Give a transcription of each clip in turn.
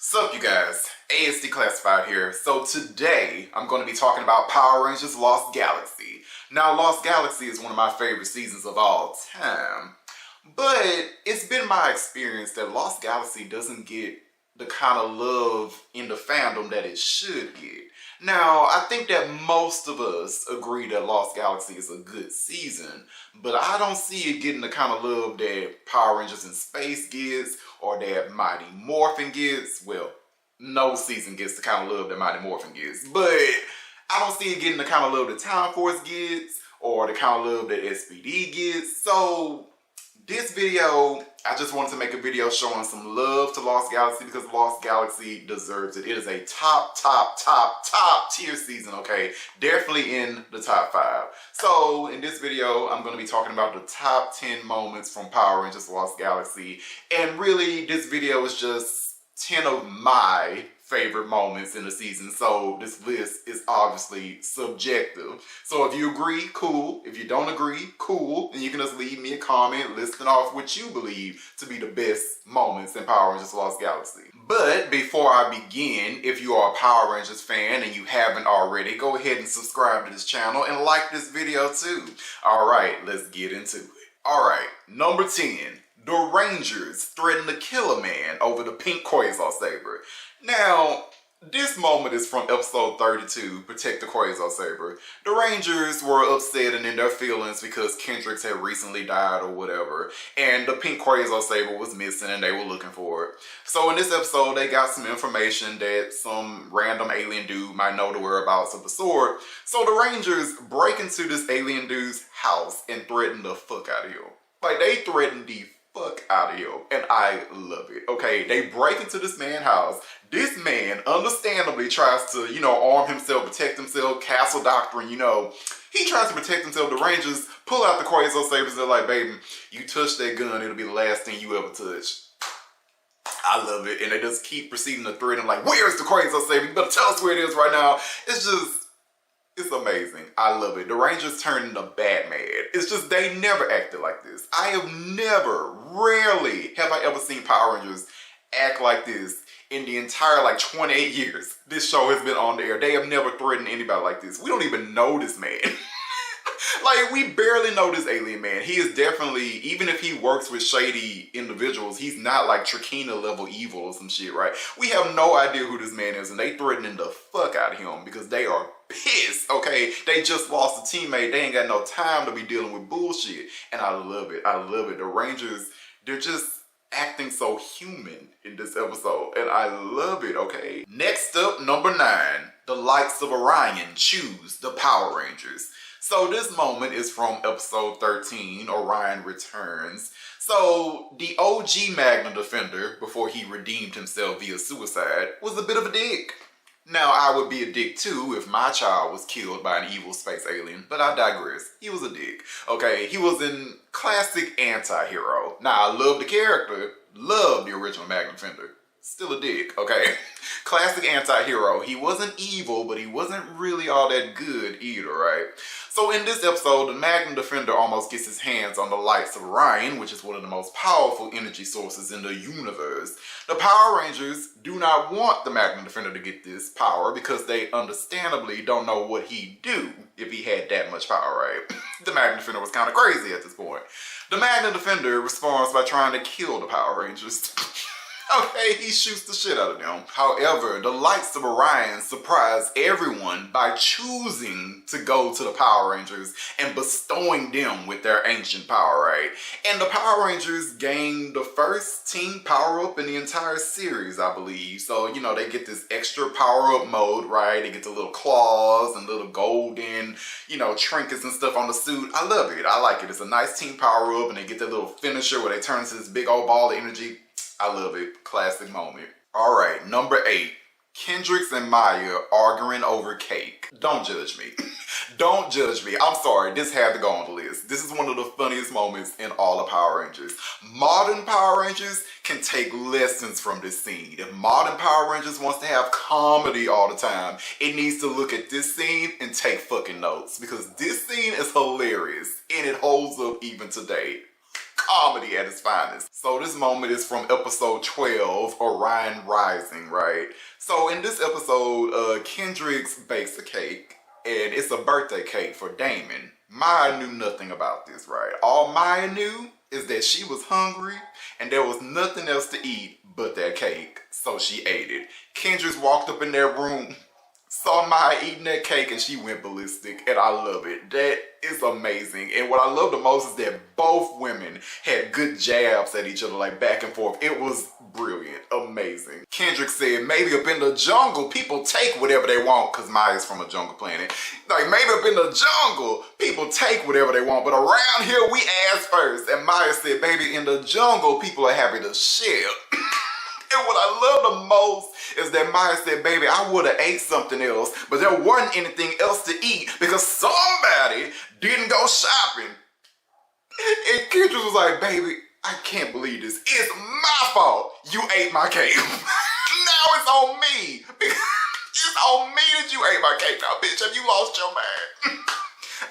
Sup you guys, ASD Classified here. So today I'm going to be talking about Power Rangers Lost Galaxy. Now Lost Galaxy is one of my favorite seasons of all time, but it's been my experience that Lost Galaxy doesn't get the kind of love in the fandom that it should get. Now, I think that most of us agree that Lost Galaxy is a good season, but I don't see it getting the kind of love that Power Rangers in Space gets or that Mighty Morphin gets. Well, no season gets the kind of love that Mighty Morphin gets, but I don't see it getting the kind of love that Time Force gets or the kind of love that SPD gets. So this video, I just wanted to make a video showing some love to Lost Galaxy because Lost Galaxy deserves it. It is a top tier season, okay? Definitely in the top 5. So in this video, I'm going to be talking about the top 10 moments from Power Rangers Lost Galaxy. And really, this video is just 10 of my favorite moments in the season, so this list is obviously subjective. So if you agree, cool. If you don't agree, cool. And you can just leave me a comment listing off what you believe to be the best moments in Power Rangers Lost Galaxy. But before I begin, if you are a Power Rangers fan and you haven't already, go ahead and subscribe to this channel and like this video too. Alright, let's get into it. Alright, number 10. The Rangers threaten to kill a man over the pink Quasar Saber. Now, this moment is from episode 32, Protect the Quasar Saber. The Rangers were upset and in their feelings because Kendricks had recently died or whatever, and the pink Quasar Saber was missing and they were looking for it. So in this episode, they got some information that some random alien dude might know the whereabouts of the sword. So the Rangers break into this alien dude's house and threaten the fuck out of him. Like, they threatened the fuck out of him, and I love it. Okay, they break into this man's house. This man understandably tries to, arm himself, protect himself, castle doctrine, he tries to protect himself. The Rangers pull out the Quasar Sabers. They're like, baby, you touch that gun, it'll be the last thing you ever touch. I love it. And they just keep proceeding to threaten him like, where's the Quasar Saber? You better tell us where it is right now. It's amazing. I love it. The Rangers turn into Batman. It's just, they never acted like this. Rarely have I ever seen Power Rangers act like this in the entire 28 years this show has been on the air. They have never threatened anybody like this. We don't even know this man. We barely know this alien man. He is definitely, even if he works with shady individuals, he's not like Trekina level evil or some shit, right? We have no idea who this man is, and they threatening the fuck out of him because they are pissed, okay? They just lost a teammate. They ain't got no time to be dealing with bullshit. And I love it. I love it. The Rangers, they're just acting so human in this episode, and I love it, okay? Next up, number 9. The Lights of Orion choose the Power Rangers. So this moment is from episode 13, Orion Returns. So the OG Magnum Defender, before he redeemed himself via suicide, was a bit of a dick. Now, I would be a dick too if my child was killed by an evil space alien, but I digress. He was a dick. Okay, he was a classic anti-hero. Now, I love the character, love the original Magnum Defender. Still a dick, okay? Classic anti-hero. He wasn't evil, but he wasn't really all that good either, right? So in this episode, the Magnum Defender almost gets his hands on the Lights of Orion, which is one of the most powerful energy sources in the universe. The Power Rangers do not want the Magnum Defender to get this power because they understandably don't know what he'd do if he had that much power, right? The Magnum Defender was kind of crazy at this point. The Magnum Defender responds by trying to kill the Power Rangers. Okay, he shoots the shit out of them. However, the Lights of Orion surprise everyone by choosing to go to the Power Rangers and bestowing them with their ancient power, right? And the Power Rangers gain the first team power-up in the entire series, I believe. So, they get this extra power-up mode, right? They get the little claws and little golden, trinkets and stuff on the suit. I love it. I like it. It's a nice team power-up, and they get their little finisher where they turn into this big old ball of energy. I love it. Classic moment. Alright, number 8. Kendricks and Maya arguing over cake. Don't judge me. Don't judge me. I'm sorry. This had to go on the list. This is one of the funniest moments in all of Power Rangers. Modern Power Rangers can take lessons from this scene. If modern Power Rangers wants to have comedy all the time, it needs to look at this scene and take fucking notes. Because this scene is hilarious. And it holds up even today. comedy at its finest. So this moment is from episode 12, Orion Rising, right? So in this episode, Kendricks bakes a cake, and it's a birthday cake for Damon. Maya knew nothing about this, right? All Maya knew is that she was hungry and there was nothing else to eat but that cake, so she ate it. Kendricks walked up in their room, saw Maya eating that cake, and she went ballistic, and I love it. That is amazing. And what I love the most is that both women had good jabs at each other, like back and forth. It was brilliant, amazing. Kendrick said, maybe up in the jungle, people take whatever they want, because Maya's from a jungle planet. Like, maybe up in the jungle, people take whatever they want, but around here, we ask first. And Maya said, baby, in the jungle, people are happy to share. And what I love the most is that Maya said, baby, I would have ate something else, but there wasn't anything else to eat because somebody didn't go shopping. And Kendrick was like, baby, I can't believe this. It's my fault you ate my cake. Now it's on me. It's on me that you ate my cake. Now, bitch, have you lost your mind?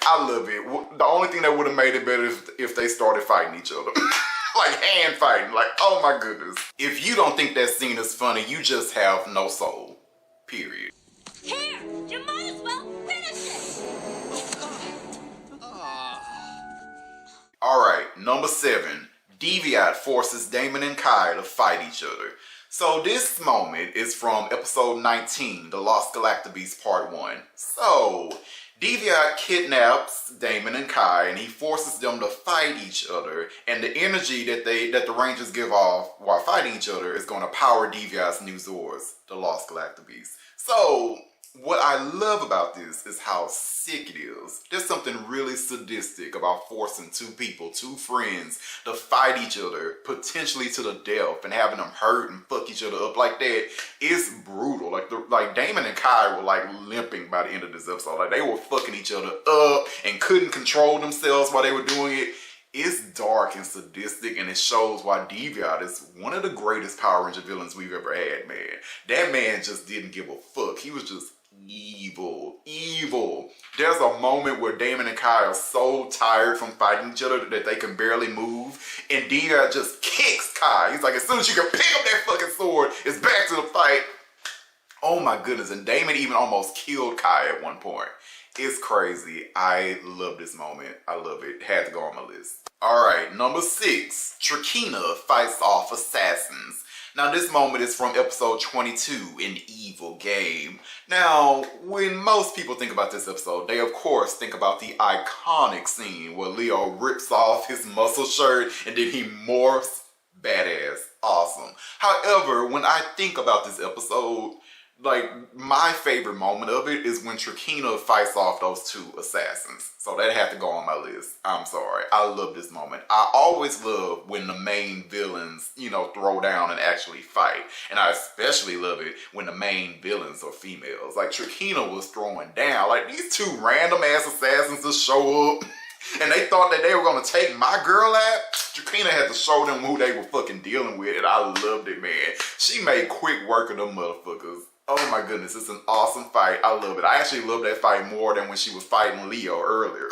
I love it. The only thing that would have made it better if they started fighting each other. Like hand fighting, like, oh my goodness. If you don't think that scene is funny, you just have no soul, period. Here, you might as well finish it. All right, number 7, Deviat forces Damon and Kai to fight each other. So this moment is from episode 19, The Lost Galacticbeast Part 1. So, Deviat kidnaps Damon and Kai, and he forces them to fight each other. And the energy that the Rangers give off while fighting each other is going to power Deviat's new Zords, the Lost Galacticbeast. So, what I love about this is how sick it is. There's something really sadistic about forcing two people, two friends, to fight each other, potentially to the death, and having them hurt and fuck each other up like that. It's brutal. Like Damon and Kai were like limping by the end of this episode. Like they were fucking each other up and couldn't control themselves while they were doing it. It's dark and sadistic, and it shows why Deviat is one of the greatest Power Ranger villains we've ever had, man. That man just didn't give a fuck. He was just evil. There's a moment where Damon and Kai are so tired from fighting each other that they can barely move, and Deviat just kicks Kai. He's like, as soon as you can pick up that fucking sword, it's back to the fight. Oh my goodness, and Damon even almost killed Kai at one point. It's crazy. I love this moment. I love it. Had to go on my list. Alright, number 6. Trekina fights off assassins. Now this moment is from episode 22, An Evil Game. Now, when most people think about this episode, they of course think about the iconic scene where Leo rips off his muscle shirt and then he morphs. Badass. Awesome. However, when I think about this episode, like, my favorite moment of it is when Trekina fights off those two assassins. So that had to go on my list. I'm sorry. I love this moment. I always love when the main villains, throw down and actually fight. And I especially love it when the main villains are females. Like, Trekina was throwing down. Like, these two random ass assassins just show up. And they thought that they were going to take my girl out. Trekina had to show them who they were fucking dealing with. And I loved it, man. She made quick work of them motherfuckers. Oh my goodness, it's an awesome fight. I love it. I actually love that fight more than when she was fighting Leo earlier.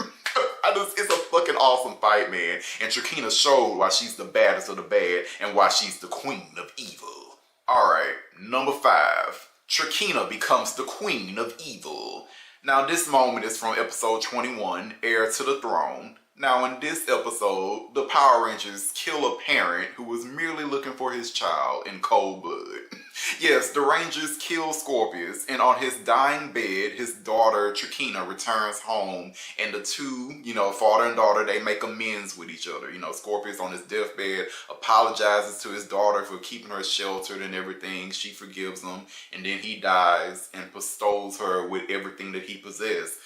It's a fucking awesome fight, man. And Trekina showed why she's the baddest of the bad and why she's the queen of evil. Alright, number 5. Trekina becomes the queen of evil. Now this moment is from episode 21, Heir to the Throne. Now in this episode, the Power Rangers kill a parent who was merely looking for his child in cold blood. Yes, the Rangers kill Scorpius, and on his dying bed, his daughter Trekina returns home, and the two, father and daughter, they make amends with each other. Scorpius on his deathbed apologizes to his daughter for keeping her sheltered and everything. She forgives him, and then he dies and bestows her with everything that he possessed.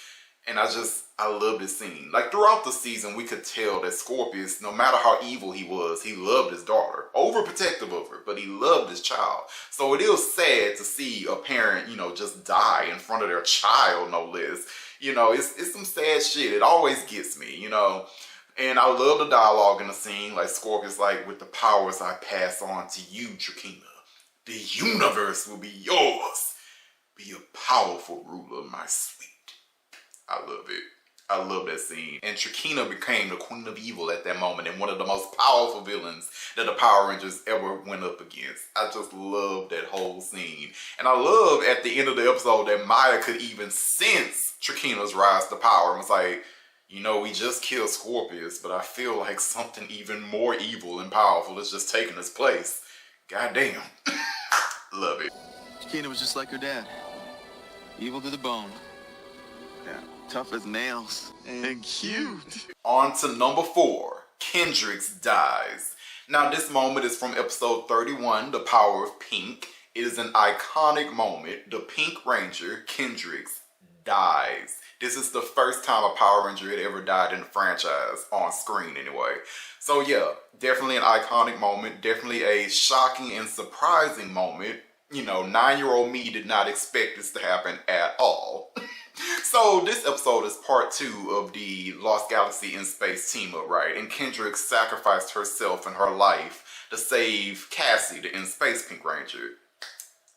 And I love this scene. Like, throughout the season, we could tell that Scorpius, no matter how evil he was, he loved his daughter. Overprotective of her, but he loved his child. So it is sad to see a parent, just die in front of their child, no less. It's some sad shit. It always gets me, And I love the dialogue in the scene. Like, Scorpius, like, with the powers I pass on to you, Trekina, the universe will be yours. Be a powerful ruler, my sweet. I love it. I love that scene. And Trekina became the Queen of Evil at that moment and one of the most powerful villains that the Power Rangers ever went up against. I just love that whole scene. And I love at the end of the episode that Maya could even sense Trekina's rise to power and was like, you know, we just killed Scorpius, but I feel like something even more evil and powerful is just taking its place. Goddamn. Love it. Trekina was just like her dad. Evil to the bone. Yeah, tough as nails. And cute. On to number 4, Kendricks Dies. Now this moment is from episode 31, The Power of Pink. It is an iconic moment. The Pink Ranger, Kendricks, dies. This is the first time a Power Ranger had ever died in the franchise, on screen anyway. So yeah, definitely an iconic moment, definitely a shocking and surprising moment. You know, 9-year-old me did not expect this to happen at all. So this episode is part 2 of the Lost Galaxy in Space team up, right? And Kendricks sacrificed herself and her life to save Cassie, the in space Pink Ranger.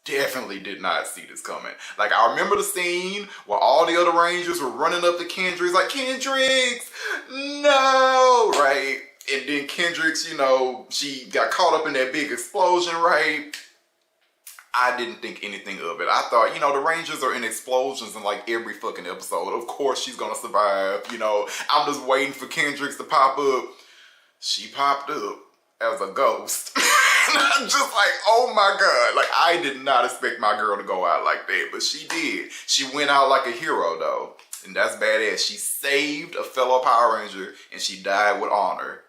Definitely did not see this coming. Like, I remember the scene where all the other Rangers were running up to Kendricks like, Kendricks, no, right? And then Kendricks, you know, she got caught up in that big explosion, right? I didn't think anything of it. I thought, you know, the Rangers are in explosions in like every fucking episode. Of course she's gonna survive, you know. I'm just waiting for Kendricks to pop up. She popped up as a ghost. I'm just like, oh my God. Like, I did not expect my girl to go out like that, but she did. She went out like a hero though. And that's badass. She saved a fellow Power Ranger and she died with honor.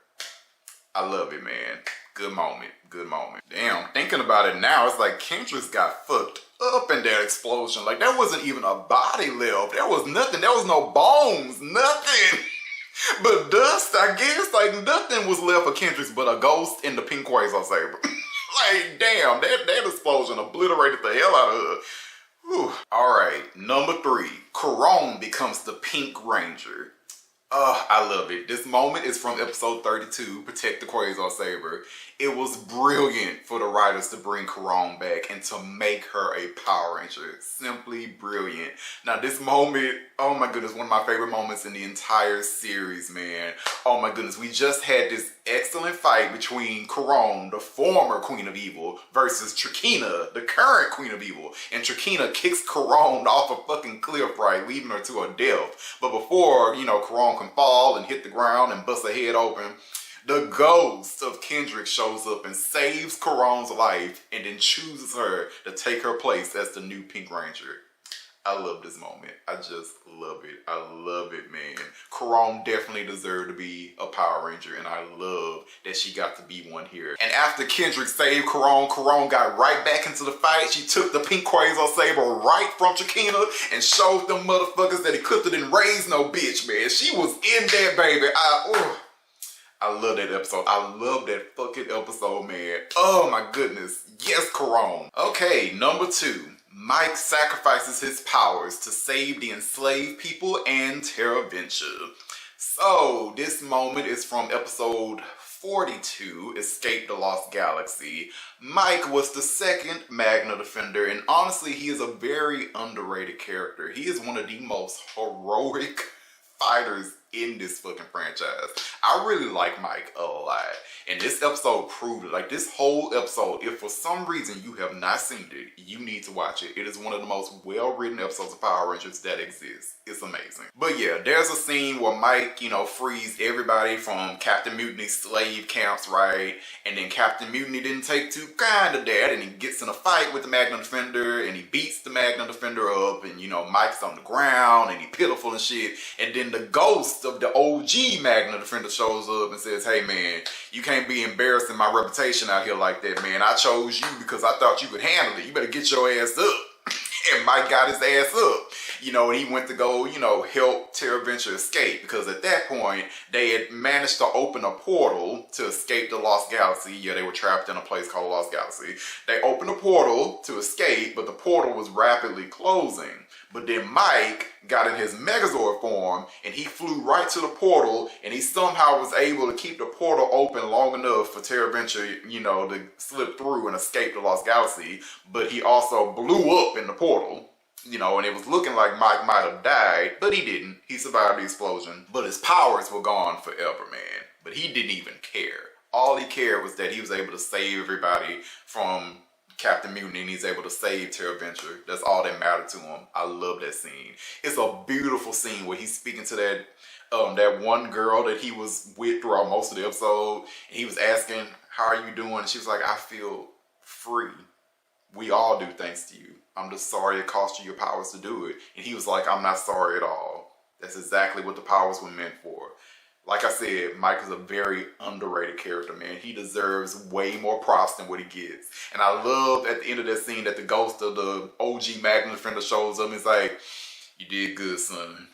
I love it, man. Good moment. Good moment. Damn, thinking about it now, it's like Kendricks got fucked up in that explosion. Like, there wasn't even a body left. There was nothing. There was no bones. Nothing. But dust, I guess. Like, nothing was left of Kendricks but a ghost in the pink quasar saber. Like, damn, that explosion obliterated the hell out of her. Whew. All right, number 3. Karone becomes the Pink Ranger. I love it. This moment is from episode 32, Protect the Quasar Saber. It was brilliant for the writers to bring Karone back and to make her a Power Ranger. Simply brilliant. Now this moment, oh my goodness, one of my favorite moments in the entire series, man. Oh my goodness, we just had this excellent fight between Karone, the former Queen of Evil, versus Trekina, the current Queen of Evil. And Trekina kicks Karone off a fucking cliff, right, leaving her to her death. But before, you know, Karone can fall and hit the ground and bust her head open, the ghost of Kendrick shows up and saves Karone's life and then chooses her to take her place as the new Pink Ranger. I love this moment. I just love it. I love it, man. Karone definitely deserved to be a Power Ranger, and I love that she got to be one here. And after Kendrick saved Karone, Karone got right back into the fight. She took the Pink Quasar Saber right from Trekina and showed them motherfuckers that he couldn't didn't raise no bitch, man. She was in there, baby. I love that episode. I love that fucking episode, man. Oh my goodness. Yes, Karone. Okay, number 2. Mike sacrifices his powers to save the enslaved people and Terraventure. So, this moment is from episode 42, Escape the Lost Galaxy. Mike was the second Magna Defender, and honestly, he is a very underrated character. He is one of the most heroic fighters in this fucking franchise. I really like Mike a lot. And this episode proved it. Like, this whole episode, if for some reason you have not seen it, you need to watch it. It is one of the most well-written episodes of Power Rangers that exists. It's amazing. But yeah, there's a scene where Mike, you know, frees everybody from Captain Mutiny's slave camps, right? And then Captain Mutiny didn't take too kind of that, and he gets in a fight with the Magna Defender, and he beats the Magna Defender up, and, you know, Mike's on the ground, and he's pitiful and shit. And then the ghost of the OG Magna Defender shows up and says, hey man, you can't be embarrassing my reputation out here like that, man. I chose you because I thought you could handle it. You better get your ass up. And Mike got his ass up, you know, and he went to go, you know, help Terraventure escape, because at that point they had managed to open a portal to escape the Lost Galaxy. Yeah, they were trapped in a place called Lost Galaxy. They opened a portal to escape, but the portal was rapidly closing. But then Mike got in his Megazord form and he flew right to the portal, and he somehow was able to keep the portal open long enough for Terraventure, you know, to slip through and escape the Lost Galaxy. But he also blew up in the portal. you know, and it was looking like Mike might have died, but he didn't. He survived the explosion, but his powers were gone forever, man. But he didn't even care. All he cared was that he was able to save everybody from Captain Mutiny, and he's able to save Terra Venture. That's all that mattered to him. I love that scene. It's a beautiful scene where he's speaking to that one girl that he was with throughout most of the episode, and he was asking, "How are you doing?" And she was like, "I feel free. We all do thanks to you. I'm just sorry it cost you your powers to do it." And he was like, "I'm not sorry at all." That's exactly what the powers were meant for. Like I said, Mike is a very underrated character, man. He deserves way more props than what he gets. And I love at the end of that scene that the ghost of the OG Magnum Defender shows up and is like, "You did good, son.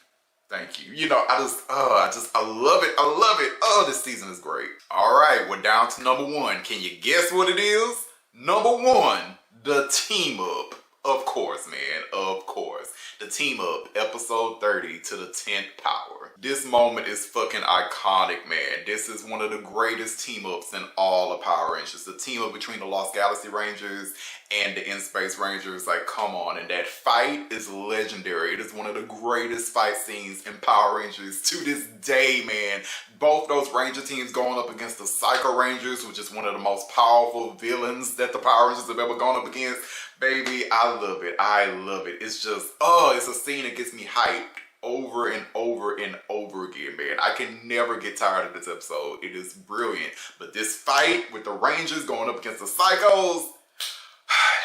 Thank you." You know, I love it. I love it. Oh, this season is great. All right, we're down to number one. Can you guess what it is? Number one, the team up. Of course, man. Of course. The team up, episode 30 to the 10th power. This moment is fucking iconic, man. This is one of the greatest team ups in all of Power Rangers. The team up between the Lost Galaxy Rangers and the In-Space Rangers. Like, come on. And that fight is legendary. It is one of the greatest fight scenes in Power Rangers to this day, man. Both those Ranger teams going up against the Psycho Rangers, which is one of the most powerful villains that the Power Rangers have ever gone up against. Baby, I love it. I love it. It's just, it's a scene that gets me hyped over and over and over again, man. I can never get tired of this episode. It is brilliant. But this fight with the Rangers going up against the Psychos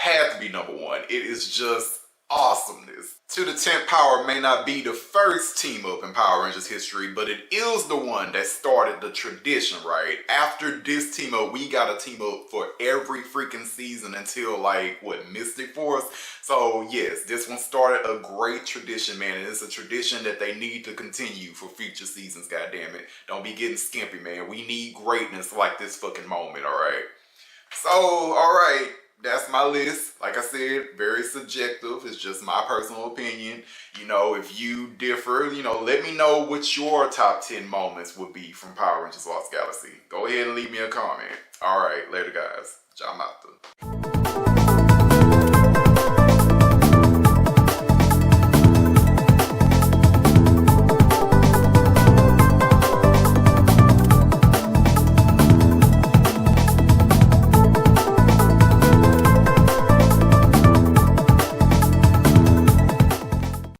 has to be number one. It is just awesomeness. To the 10th power may not be the first team up in Power Rangers history, but it is the one that started the tradition, right? After this team up, we got a team up for every freaking season until like, what, Mystic Force? So yes, this one started a great tradition, man, and it's a tradition that they need to continue for future seasons, goddammit. Don't be getting skimpy, man. We need greatness like this fucking moment, alright? So, alright. That's my list. Like I said, very subjective. It's just my personal opinion. You know, if you differ, you know, let me know what your top 10 moments would be from Power Rangers Lost Galaxy. Go ahead and leave me a comment. All right, later guys. Jamata.